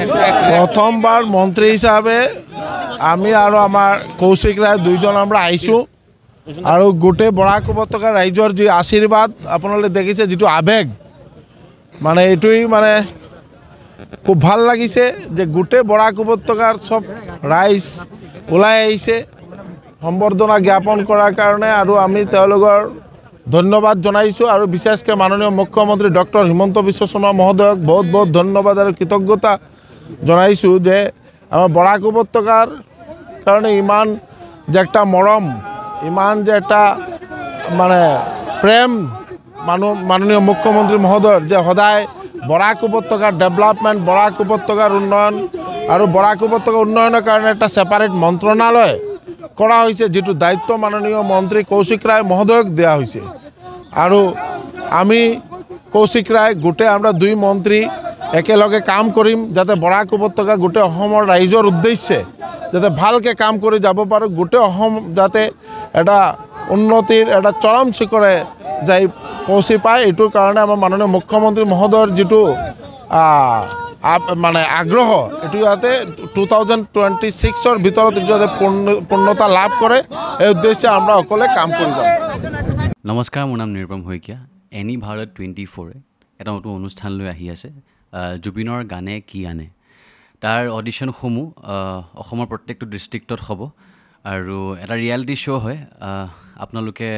প্ৰথমবাৰ মন্ত্ৰী হিসাবে আমি আৰ আমাৰ কৌশিক ৰায় দুইজন আমৰা আইছোঁ আৰু গোটেই বৰাক উপত্যকা ৰাইজৰ যি আশীৰ্বাদ আপোনালোকে দেখিছে যিটো আবেগ মানে এইটোই মানে খুব ভাল লাগিছে যে গোটেই বৰাক উপত্যকাৰ সব ৰাইজ ওলাই আহিছে সম্বৰ্ধনা জ্ঞাপন কৰাৰ কাৰণে আৰু আমি তেওঁলোকৰ ধন্যবাদ জনাইছোঁ আৰু বিশেষকৈ মাননীয় মুখ্যমন্ত্ৰী ডক্টৰ হিমন্ত বিশ্ব শৰ্মা মহোদয়ক বহুত বহুত ধন্যবাদ আৰু কৃতজ্ঞতা জনাইছোঁ যে আমাৰ বৰাক উপত্যকাৰ কাৰণে ইমান যে একটা মৰম ইমান যে একটা মানে প্ৰেম মাননীয় মুখ্যমন্ত্ৰী মহোদয়ৰ যে সদায় বৰাক উপত্যকাৰ ডেভেলপমেণ্ট বৰাক উপত্যকাৰ উন্নয়ন আৰু বৰাক উপত্যকা উন্নয়নৰ কাৰণে এটা সেপাৰেট মন্ত্ৰণালয় কৰা হৈছে যেটো দায়িত্ব মাননীয় মন্ত্ৰী কৌশিক ৰায় মহোদয়ক দিয়া হৈছে আৰু আমি কৌশিক ৰায় গোটেই আমৰা দুই মন্ত্ৰী একেলগে কাম কৰিম যাতে বৰাক উপত্যকা গোটেই অসমৰ ৰাইজৰ উদ্দেশ্যে যাতে ভালকে কাম কৰি যাব পাৰো গোটেই অসম যাতে এটা উন্নতিৰ এটা চৰম শিখৰে যাই পৌঁছি পায় এটোৰ কাৰণে আমাৰ মাননীয় মুখ্যমন্ত্ৰী মহোদয়ৰ যেটো মানে আগ্ৰহ এটো যাতে 2026 ৰ ভিতৰত যাতে পূৰ্ণতা লাভ কৰে এই উদ্দেশ্যে আমৰা সকলে কাম কৰি যাম। নমস্কাৰ মোৰ নাম নিৰূপম শইকীয়া এনি ভাৰত 24 এটা নতুন অনুষ্ঠান লৈ আহি আছে জুবিনৰ গানে কি আনে তাৰ অডিশ্যনসমূহ অসমৰ প্ৰত্যেকটো ডিষ্ট্ৰিক্টত হ'ব আৰু এটা ৰিয়েলিটি শ্ব' হয় আপোনালোকে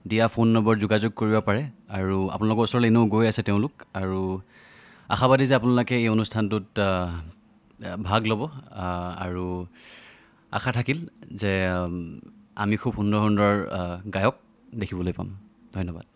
দিয়া ফোন নম্বৰ যোগাযোগ কৰিব পাৰে আৰু আপোনালোকৰ ওচৰলৈ এনেও গৈ আছে তেওঁলোক আৰু আশাবাদী যে আপোনালোকে এই অনুষ্ঠানটোত ভাগ ল'ব আৰু আশা থাকিল যে আমি খুব সুন্দৰ সুন্দৰ গায়ক দেখিবলৈ পাম। ধন্যবাদ।